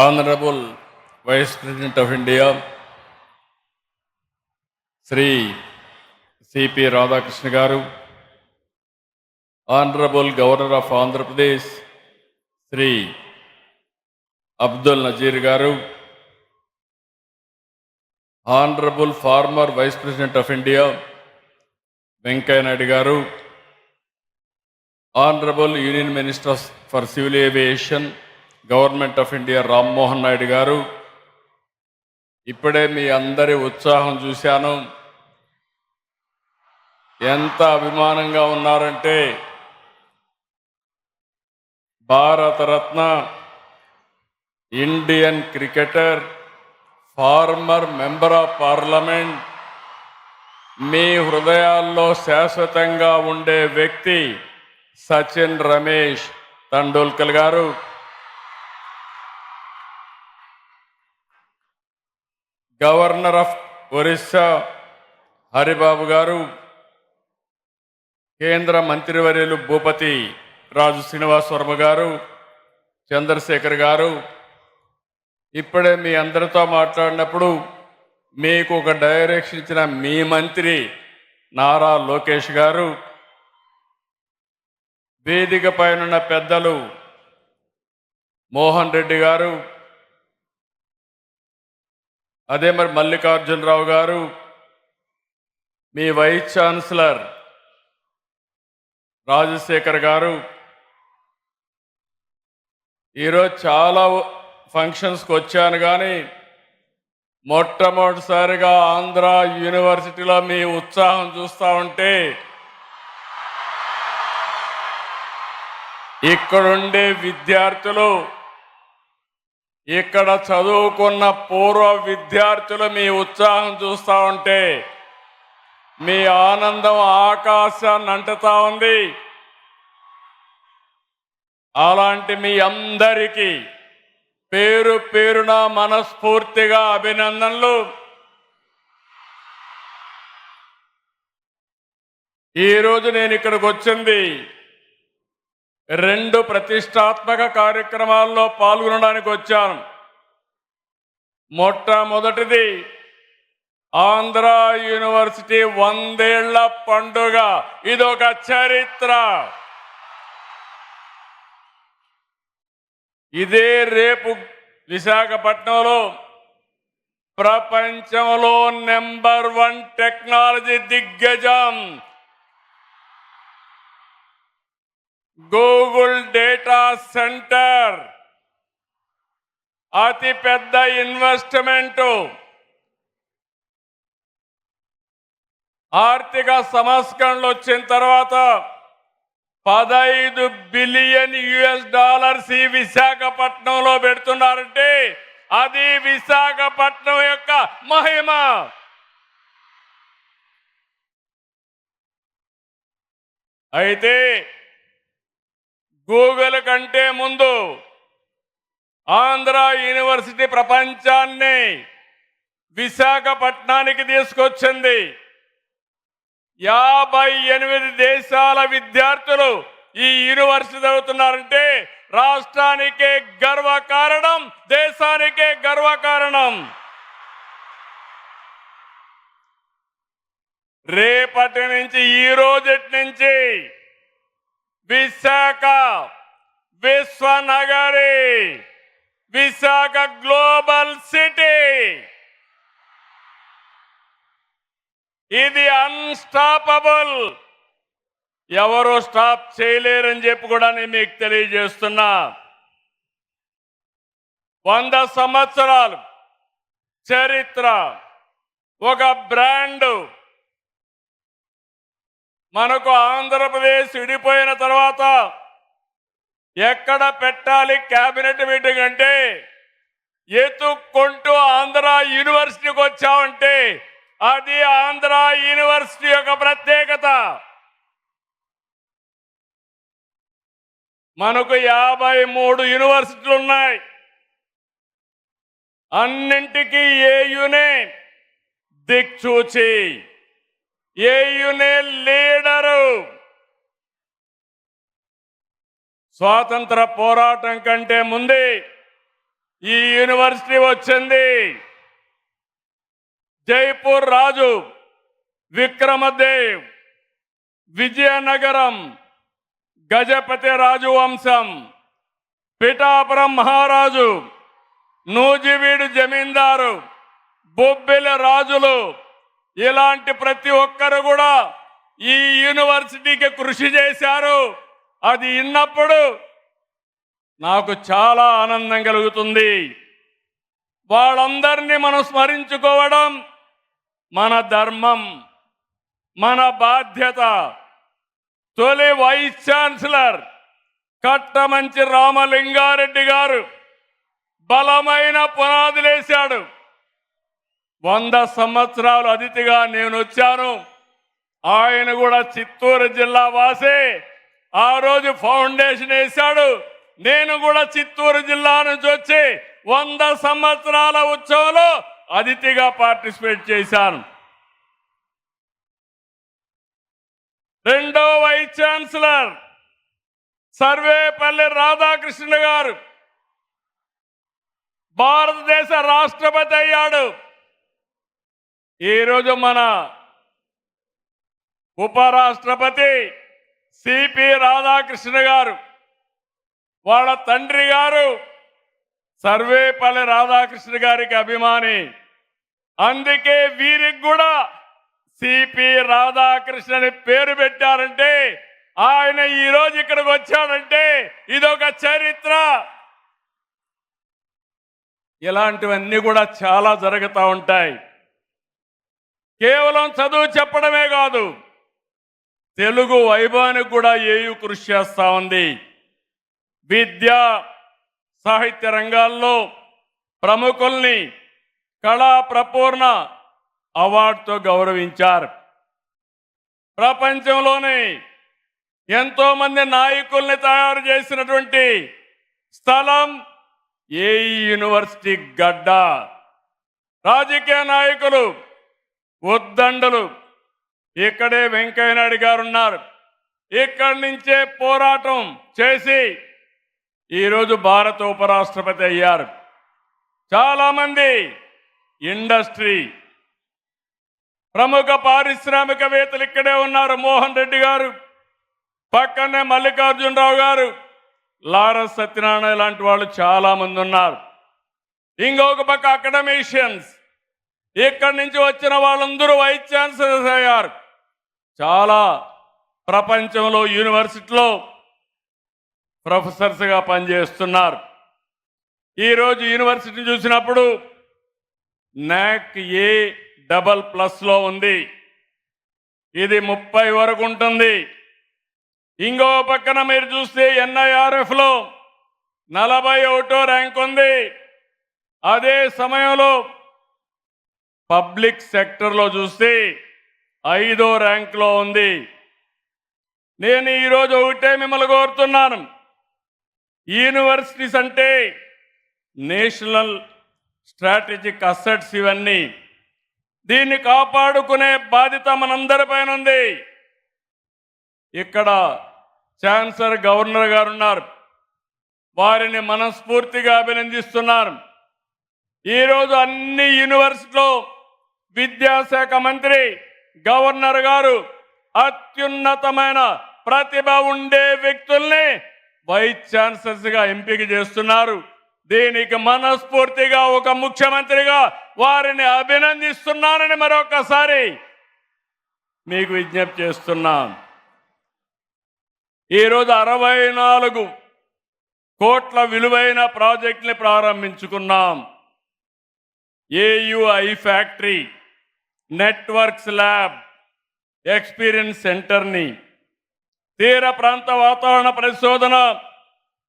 Honorable Vice President of India, Sri C.P. Radhakrishna Garu, Honorable Governor of Andhra Pradesh, Sri Abdul Nazir Garu, Honorable former Vice President of India, Venkaiah Naidu Garu, Honorable Union Minister for Civil Aviation, Government of India, Ram Mohan Naidu Garu, ఇప్పుడే మీ అందరి ఉత్సాహం చూశాను. ఎంత అభిమానంగా ఉన్నారంటే Bharat Ratna, Indian cricketer, former member of parliament, మీ హృదయాల్లో శాశ్వతంగా ఉండే వ్యక్తి సచిన్ రమేష్ టెండూల్కర్ గారు, గవర్నర్ ఆఫ్ ఒరిస్సా హరిబాబు గారు, కేంద్ర మంత్రివర్యులు భూపతి రాజు శ్రీనివాస్ వర్మ గారు, చంద్రశేఖర్ గారు, ఇప్పుడే మీ అందరితో మాట్లాడినప్పుడు మీకు ఒక డైరెక్షన్ ఇచ్చిన మీ మంత్రి నారా లోకేష్ గారు, వేదిక పైన పెద్దలు మోహన్ రెడ్డి గారు, అదే మరి మల్లికార్జునరావు గారు, మీ వైస్ ఛాన్సలర్ రాజశేఖర్ గారు, ఈరోజు చాలా ఫంక్షన్స్కి వచ్చాను కానీ మొట్టమొదటిసారిగా ఆంధ్ర యూనివర్సిటీలో మీ ఉత్సాహం చూస్తూ ఉంటే ఇక్కడుండే విద్యార్థులు, ఇక్కడ చదువుకున్న పూర్వ విద్యార్థులు మీ ఉత్సాహం చూస్తూ ఉంటే మీ ఆనందం ఆకాశాన్ని అంటుతా ఉంది. అలాంటి మీ అందరికీ పేరు పేరున మనస్ఫూర్తిగా అభినందనలు. ఈరోజు నేను ఇక్కడికి వచ్చింది 2 ప్రతిష్టాత్మక కార్యక్రమాల్లో పాల్గొనడానికి వచ్చాను. మొట్టమొదటిది ఆంధ్ర యూనివర్సిటీ 100 ఏళ్ల పండుగ. ఇదొక చరిత్ర. ఇదే రేపు విశాఖపట్నంలో ప్రపంచంలో నెంబర్ 1 టెక్నాలజీ దిగ్గజం గూగుల్ డేటా సెంటర్, అతి పెద్ద ఇన్వెస్ట్మెంట్, ఆర్థిక సంస్కరణలు వచ్చిన తర్వాత $15 బిలియన్ ఈ విశాఖపట్నంలో పెడుతున్నారంటే అది విశాఖపట్నం యొక్క మహిమ. అయితే గూగుల్ కంటే ముందు ఆంధ్ర యూనివర్సిటీ ప్రపంచాన్ని విశాఖపట్నానికి తీసుకొచ్చింది. 58 దేశాల విద్యార్థులు ఈ యూనివర్సిటీ చదువుతున్నారంటే రాష్ట్రానికే గర్వకారణం, దేశానికే గర్వకారణం. రేపటి నుంచి, ఈ రోజటి నుంచి విశాఖ విశ్వనగరి, విశాఖ గ్లోబల్ సిటీ, ఇది అన్స్టాపబుల్. ఎవరు స్టాప్ చేయలేరని చెప్పి కూడా నేను మీకు తెలియజేస్తున్నా. 100 సంవత్సరాలు చరిత్ర, ఒక బ్రాండ్. మనకు ఆంధ్రప్రదేశ్ విడిపోయిన తర్వాత ఎక్కడ పెట్టాలి కేబినెట్ మీటింగ్ అంటే ఎత్తుక్కుంటూ ఆంధ్ర యూనివర్సిటీకి వచ్చామంటే అది ఆంధ్ర యూనివర్సిటీ యొక్క ప్రత్యేకత. మనకు 53 యూనివర్సిటీలు ఉన్నాయి. అన్నింటికీ ఏయునే దిక్చూచి, ఏయునే లీడరు. స్వాతంత్ర పోరాటం కంటే ముందే ఈ యూనివర్సిటీ వచ్చింది. జైపూర్ రాజు విక్రమదేవ్, విజయనగరం గజపతి రాజు వంశం, పిఠాపురం మహారాజు, నూజివీడు జమీందారు, బొబ్బిలి రాజులు, ఇలాంటి ప్రతి ఒక్కరు కూడా ఈ యూనివర్సిటీకి కృషి చేశారు. అది విన్నప్పుడు నాకు చాలా ఆనందం కలుగుతుంది. వాళ్ళందరినీ మనం స్మరించుకోవడం మన ధర్మం, మన బాధ్యత. తొలి వైస్ ఛాన్సలర్ కట్టమంచి రామలింగారెడ్డి గారు బలమైన పునాదులేశాడు. 100 సంవత్సరాలు అతిథిగా నేను వచ్చాను. ఆయన కూడా చిత్తూరు జిల్లా వాసే. ఆ రోజు ఫౌండేషన్ వేశాడు. నేను కూడా చిత్తూరు జిల్లా నుంచి వచ్చి 100 సంవత్సరాల ఉత్సవంలో అతిథిగా పార్టిసిపేట్ చేశాను. రెండో వైస్ ఛాన్సలర్ సర్వేపల్లి రాధాకృష్ణ గారు భారతదేశ రాష్ట్రపతి అయ్యాడు. ఈరోజు మన ఉపరాష్ట్రపతి సిపి రాధాకృష్ణ గారు, వాళ్ళ తండ్రి గారు సర్వేపల్లి రాధాకృష్ణ గారికి అభిమాని. అందుకే వీరికి కూడా సిపి రాధాకృష్ణని పేరు పెట్టారంటే, ఆయన ఈరోజు ఇక్కడికి వచ్చాడంటే ఇదొక చరిత్ర. ఇలాంటివన్నీ కూడా చాలా జరుగుతూ ఉంటాయి. కేవలం చదువు చెప్పడమే కాదు, తెలుగు వైభవానికి కూడా ఏయు కృషి చేస్తూ ఉంది. విద్య సాహిత్య రంగాల్లో ప్రముఖుల్ని కళా ప్రపూర్ణ అవార్డుతో గౌరవించారు. ప్రపంచంలోనే ఎంతో మంది నాయకుల్ని తయారు చేసినటువంటి స్థలం ఏఈ యూనివర్సిటీ గడ్డ. రాజకీయ నాయకులు ఉద్దండులు ఇక్కడే వెంకయ్యనాయుడు గారు ఉన్నారు. ఇక్కడి నుంచే పోరాటం చేసి ఈరోజు భారత ఉపరాష్ట్రపతి అయ్యారు. చాలామంది ఇండస్ట్రీ ప్రముఖ పారిశ్రామికవేత్తలు ఇక్కడే ఉన్నారు. మోహన్ రెడ్డి గారు, పక్కనే మల్లికార్జునరావు గారు, లారస్ సత్యనారాయణ లాంటి వాళ్ళు చాలా మంది ఉన్నారు. ఇంకొక పక్క అకాడమిషియన్స్, ఇక్కడి నుంచి వచ్చిన వాళ్ళందరూ వైస్ ఛాన్సలర్స్ అయ్యారు. చాలా ప్రపంచంలో యూనివర్సిటీలో ప్రొఫెసర్స్గా పనిచేస్తున్నారు. ఈరోజు యూనివర్సిటీ చూసినప్పుడు NAC A++ ఉంది. ఇది 30 వరకు ఉంటుంది. ఇంకో పక్కన మీరు చూస్తే NIRFలో 41వ ర్యాంక్ ఉంది. అదే సమయంలో పబ్లిక్ సెక్టర్లో చూస్తే 5వ ర్యాంక్లో ఉంది. నేను ఈరోజు ఒకటే మిమ్మల్ని కోరుతున్నాను, యూనివర్సిటీస్ అంటే నేషనల్ స్ట్రాటజిక్ అసెట్స్. ఇవన్నీ దీన్ని కాపాడుకునే బాధ్యత మనందరిపైన ఉంది. ఇక్కడ ఛాన్సలర్ గవర్నర్ గారు ఉన్నారు, వారిని మనస్ఫూర్తిగా అభినందిస్తున్నాను. ఈరోజు అన్ని యూనివర్సిటీలో విద్యాశాఖ మంత్రి గవర్నర్ గారు అత్యున్నతమైన ప్రతిభ ఉండే వ్యక్తుల్ని వైస్ ఛాన్సలర్స్గా ఎంపిక చేస్తున్నారు. దీనికి మనస్ఫూర్తిగా ఒక ముఖ్యమంత్రిగా వారిని అభినందిస్తున్నానని మరొకసారి మీకు విజ్ఞప్తి చేస్తున్నాను. ఈరోజు 64 కోట్ల విలువైన ప్రాజెక్టుని ప్రారంభించుకున్నాం. AU I factory, networks lab, experience సెంటర్ని, తీర ప్రాంత వాతావరణ పరిశోధన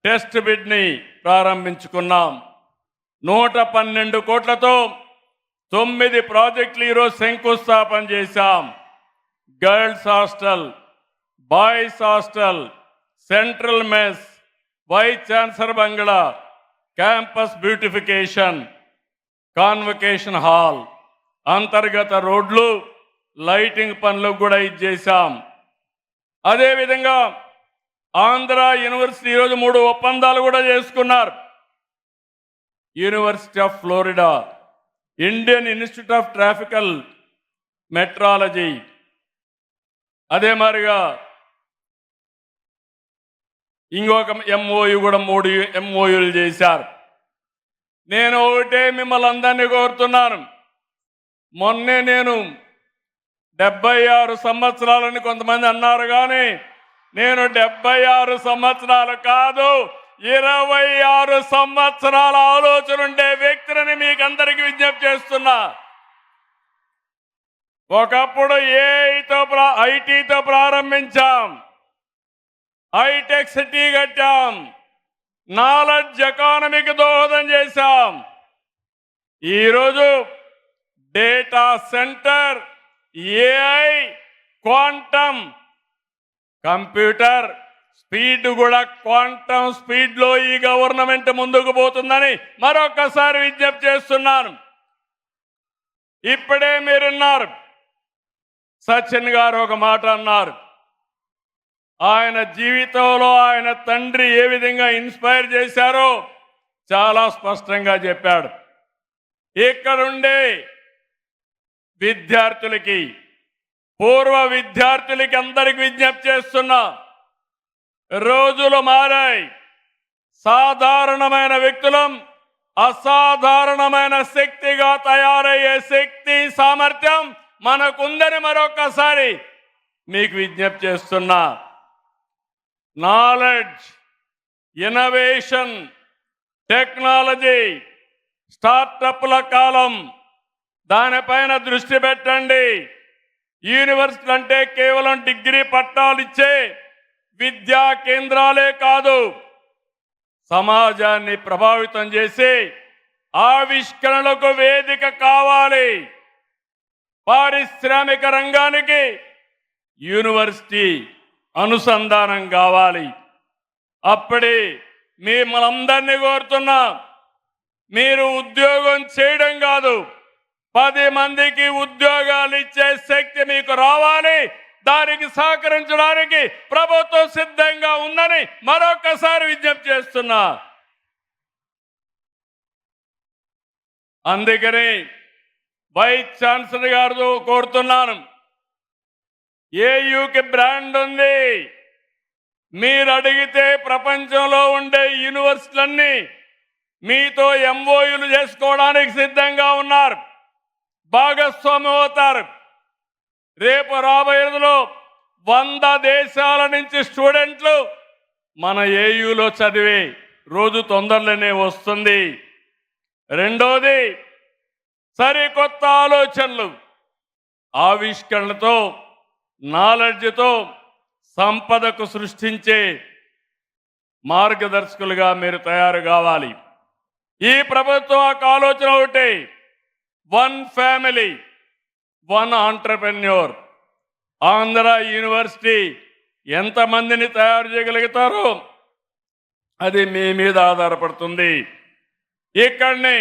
టెస్ట్ బిడ్ని ప్రారంభించుకున్నాం. 112 కోట్లతో 9 ప్రాజెక్టులు ఈరోజు శంకుస్థాపన చేశాం. Girls hostel, boys hostel, central mess, vice chancellor బంగ్లా, క్యాంపస్ బ్యూటిఫికేషన్, కాన్వకేషన్ హాల్, అంతర్గత రోడ్లు, లైటింగ్ పనులు కూడా ఇచ్చేసాం. అదేవిధంగా ఆంధ్ర యూనివర్సిటీ ఈరోజు 3 ఒప్పందాలు కూడా చేసుకున్నారు. University of Florida, Indian Institute of Tropical Meteorology, అదే మాదిరిగా ఇంకొక ఎంఓయు కూడా 3 ఎంఓయులు చేశారు. నేను ఒకటే మిమ్మల్ని అందరినీ కోరుతున్నాను. మొన్నే నేను 76 సంవత్సరాలని కొంతమంది అన్నారు, కానీ నేను 76 సంవత్సరాలు కాదు, 26 సంవత్సరాల ఆలోచన ఉండే వ్యక్తిని మీకు అందరికీ విజ్ఞప్తి చేస్తున్నా. ఒకప్పుడు ఐటీతో ప్రారంభించాం, హైటెక్ సిటీ కట్టాం, నాలెడ్జ్ ఎకానమీకి దోహదం చేశాం. ఈరోజు data centre, AI, quantum computer speed కూడా క్వాంటమ్ స్పీడ్లో ఈ గవర్నమెంట్ ముందుకు పోతుందని మరొకసారి విజ్ఞప్తి చేస్తున్నాను. ఇప్పుడే మీరున్నారు, సచిన్ గారు ఒక మాట అన్నారు. ఆయన జీవితంలో ఆయన తండ్రి ఏ విధంగా ఇన్స్పైర్ చేశారో చాలా స్పష్టంగా చెప్పాడు. ఇక్కడుండే విద్యార్థులకి, పూర్వ విద్యార్థులకి అందరికి విజ్ఞప్తి చేస్తున్నా, రోజులు మారాయి. సాధారణమైన వ్యక్తులం అసాధారణమైన శక్తిగా తయారయ్యే శక్తి సామర్థ్యం మనకుందని మరొకసారి మీకు విజ్ఞప్తి చేస్తున్నా. నాలెడ్జ్, ఇన్నోవేషన్, టెక్నాలజీ, స్టార్టప్ల కాలం, దానిపైన దృష్టి పెట్టండి. యూనివర్సిటీ అంటే కేవలం డిగ్రీ పట్టాలు ఇచ్చే విద్యా కేంద్రాలే కాదు, సమాజాన్ని ప్రభావితం చేసి ఆవిష్కరణలకు వేదిక కావాలి. పారిశ్రామిక రంగానికి యూనివర్సిటీ అనుసంధానం కావాలి. అప్పుడే మిమ్మల్ని కోరుతున్నా, మీరు ఉద్యోగం చేయడం కాదు, 10 మందికి ఉద్యోగాలు ఇచ్చే శక్తి మీకు రావాలి. దానికి సహకరించడానికి ప్రభుత్వం సిద్ధంగా ఉందని మరొకసారి విజ్ఞప్తి చేస్తున్నా. అందుకని వైస్ ఛాన్సలర్ గారు కోరుతున్నాను, ఏయుకి బ్రాండ్ ఉంది. మీరు అడిగితే ప్రపంచంలో ఉండే యూనివర్సిటీలన్నీ మీతో ఎంఓయూలు చేసుకోవడానికి సిద్ధంగా ఉన్నారు, భాగస్వామి అవుతారు. రేపు రాబోయే రోజుల్లో 100 దేశాల నుంచి స్టూడెంట్లు మన ఏయులో చదివే రోజు తొందరలోనే వస్తుంది. రెండోది, సరికొత్త ఆలోచనలు, ఆవిష్కరణలతో, నాలెడ్జ్తో సంపదకు సృష్టించే మార్గదర్శకులుగా మీరు తయారు కావాలి. ఈ ప్రభుత్వం ఒక ఆలోచన ఒకటి, 1 ఫ్యామిలీ 1 ఆంటర్‌ప్రెన్యూర్. ఆంధ్ర యూనివర్సిటీ ఎంతమందిని తయారు చేయగలుగుతారో అది మీ మీద ఆధారపడుతుంది. ఇక్కడనే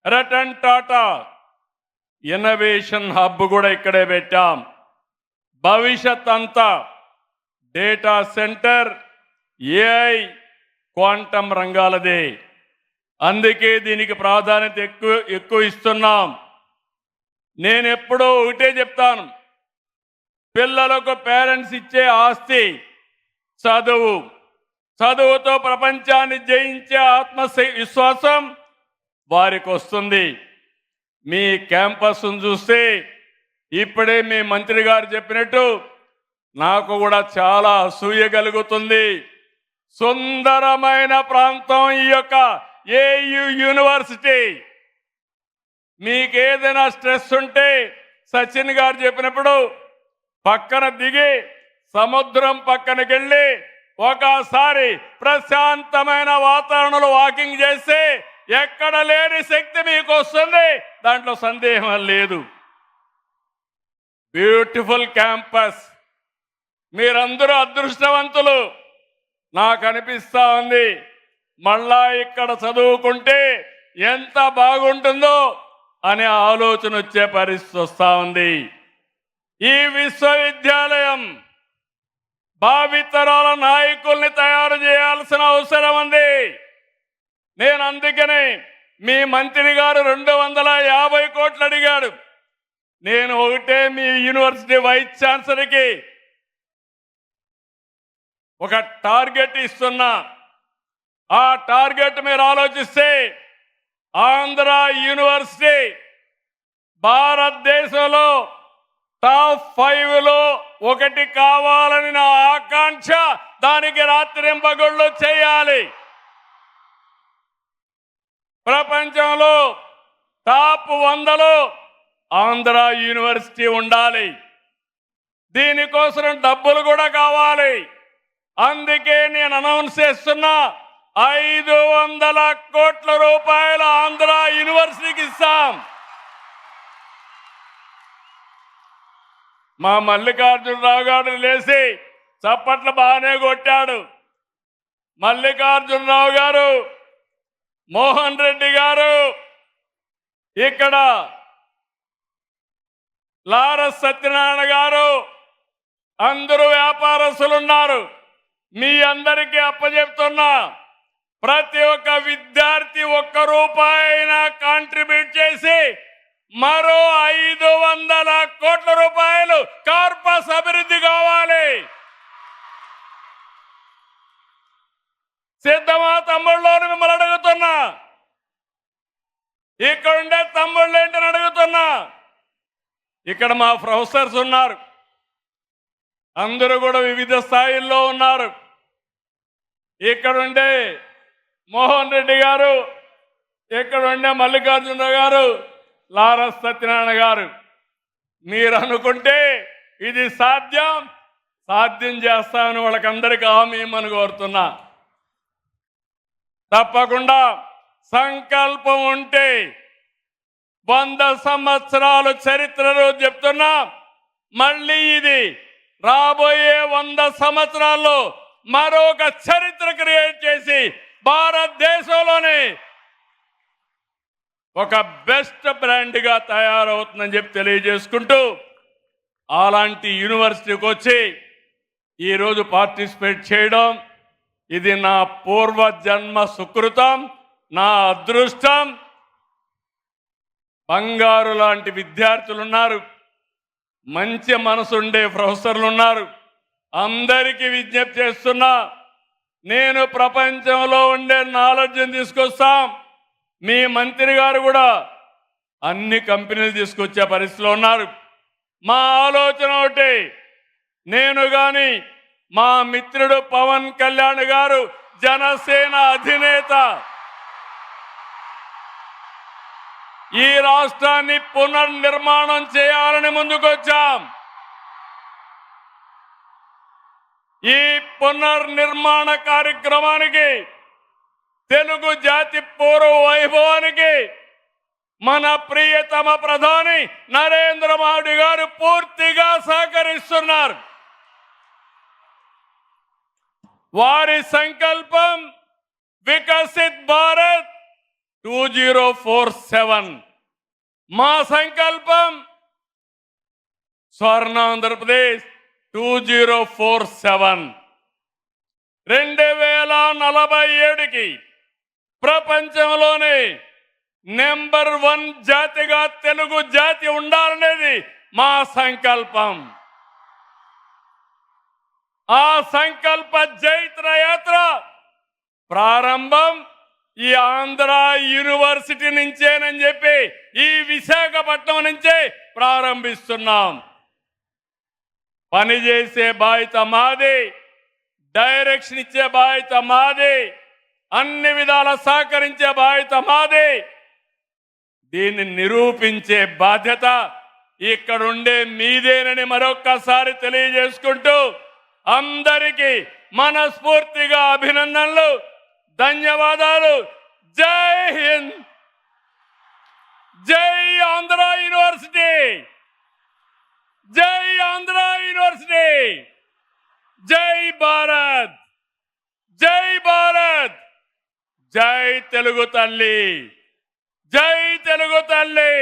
రతన్ టాటా ఇన్నోవేషన్ హబ్ కూడా ఇక్కడే పెట్టాం. భవిష్యత్ అంతా డేటా సెంటర్, ఏఐ, క్వాంటమ్ రంగాలదే. అందుకే దీనికి ప్రాధాన్యత ఎక్కువ ఇస్తున్నాం. నేను ఎప్పుడూ ఒకటే చెప్తాను, పిల్లలకు పేరెంట్స్ ఇచ్చే ఆస్తి చదువు. చదువుతో ప్రపంచాన్ని జయించే ఆత్మవిశ్వాసం వారికి వస్తుంది. మీ క్యాంపస్ను చూస్తే ఇప్పుడే మీ మంత్రి గారు చెప్పినట్టు నాకు కూడా చాలా అసూయ కలుగుతుంది. సుందరమైన ప్రాంతం ఈ యొక్క ఏయు యూనివర్సిటీ. మీకేదైనా స్ట్రెస్ ఉంటే సచిన్ గారు చెప్పినప్పుడు పక్కన దిగి సముద్రం పక్కనకి వెళ్ళి ఒకసారి ప్రశాంతమైన వాతావరణంలో వాకింగ్ చేస్తే ఎక్కడ లేని శక్తి మీకు వస్తుంది, దాంట్లో సందేహం లేదు. బ్యూటిఫుల్ క్యాంపస్, మీరందరూ అదృష్టవంతులు. నాకు అనిపిస్తా ఉంది, మళ్ళా ఇక్కడ చదువుకుంటే ఎంత బాగుంటుందో అనే ఆలోచన వచ్చే పరిస్థితి వస్తూ ఉంది. ఈ విశ్వవిద్యాలయం భావితరాల నాయకుల్ని తయారు చేయాల్సిన అవసరం ఉంది. నేను అందుకనే మీ మంత్రి గారు 250 కోట్లు అడిగాడు. నేను ఒకటే మీ యూనివర్సిటీ వైస్ ఛాన్సలర్కి ఒక టార్గెట్ ఇస్తున్నా. ఆ టార్గెట్ మీరు ఆలోచిస్తే ఆంధ్ర యూనివర్సిటీ భారతదేశంలో టాప్ 5లో ఒకటి కావాలని నా ఆకాంక్ష. దానికి రాత్రింపగళ్ళు చేయాలి. ప్రపంచంలో టాప్ 100లో ఆంధ్ర యూనివర్సిటీ ఉండాలి. దీనికోసం డబ్బులు కూడా కావాలి. అందుకే నేను అనౌన్స్ చేస్తున్నా 500 కోట్ల రూపాయలు ఆంధ్ర యూనివర్సిటీకి ఇస్తాం. మా మల్లికార్జునరావు గారు లేచి చప్పట్లు బాగానే కొట్టాడు. మల్లికార్జునరావు గారు, మోహన్ రెడ్డి గారు, ఇక్కడ లారస్ సత్యనారాయణ గారు, అందరూ వ్యాపారస్తులు ఉన్నారు. మీ అందరికీ అప్పచెప్తున్నా, ప్రతి ఒక్క విద్యార్థి 1 రూపాయి అయినా కాంట్రిబ్యూట్ చేసి మరో 500 కోట్ల రూపాయలు కార్పస్ అభివృద్ధి కావాలి. సిద్ధమా తమ్ముళ్ళని మిమ్మల్ని అడుగుతున్నా. ఇక్కడుండే తమ్ముళ్ళు ఏంటని అడుగుతున్నా. ఇక్కడ మా ప్రొఫెసర్స్ ఉన్నారు, అందరూ కూడా వివిధ స్థాయిల్లో ఉన్నారు. ఇక్కడుండే మోహన్ రెడ్డి గారు, ఇక్కడుండే మల్లికార్జునరావు గారు, లారస్ సత్యనారాయణ గారు, మీరు అనుకుంటే ఇది సాధ్యం చేస్తామని వాళ్ళకందరికీ హామీ ఇమ్మని కోరుతున్నా. తప్పకుండా సంకల్పం ఉంటే 100 సంవత్సరాలు చరిత్రలో చెప్తున్నా. మళ్ళీ ఇది రాబోయే 100 సంవత్సరాల్లో మరొక చరిత్ర క్రియేట్ చేసి భారతదేశంలోనే ఒక బెస్ట్ బ్రాండ్గా తయారవుతుందని చెప్పి తెలియజేసుకుంటూ, అలాంటి యూనివర్సిటీకి వచ్చి ఈరోజు పార్టిసిపేట్ చేయడం ఇది నా పూర్వజన్మ సుకృతం, నా అదృష్టం. బంగారు లాంటి విద్యార్థులు ఉన్నారు, మంచి మనసుండే ప్రొఫెసర్లు ఉన్నారు. అందరికీ విజ్ఞప్తి చేస్తున్నా, నేను ప్రపంచంలో ఉండే నాలెడ్జ్ని తీసుకొస్తాం. మీ మంత్రి గారు కూడా అన్ని కంపెనీలు తీసుకొచ్చే పరిస్థితిలో ఉన్నారు. మా ఆలోచన ఒకటి, నేను కానీ మా మిత్రుడు పవన్ కళ్యాణ్ గారు జనసేన అధినేత ఈ రాష్ట్రాన్ని పునర్నిర్మాణం చేయాలని ముందుకొచ్చాం. ఈ పునర్నిర్మాణ కార్యక్రమానికి, తెలుగు జాతి పూర్వ వైభవానికి మన ప్రియతమ ప్రధాని నరేంద్ర మోడీ గారు పూర్తిగా సహకరిస్తున్నారు. వారి సంకల్పం వికసిత్ భారత్ 2047. మా సంకల్పం స్వర్ణాంధ్రప్రదేశ్ 2047. 2047కి ప్రపంచంలోనే నెంబర్ 1 జాతిగా తెలుగు జాతి ఉండాలనేది మా సంకల్పం. ఆ సంకల్ప జైత్ర యాత్ర ప్రారంభం ఈ ఆంధ్ర యూనివర్సిటీ నుంచేనని చెప్పి ఈ విశాఖపట్నం నుంచే ప్రారంభిస్తున్నాం. పనిచేసే బాధ్యత మాది, డైరెక్షన్ ఇచ్చే బాధ్యత మాది, అన్ని విధాల సహకరించే బాధ్యత మాది. దీన్ని నిరూపించే బాధ్యత ఇక్కడుండే మీదేనని మరొక్కసారి తెలియజేసుకుంటూ, అందరికీ మనస్ఫూర్తిగా అభినందనలు, ధన్యవాదాలు. జై హింద్, జై ఆంధ్ర యూనివర్సిటీ, జై ఆంధ్ర యూనివర్సిటీ, జై భారత్, జై భారత్, జై తెలుగు తల్లి, జై తెలుగు తల్లి.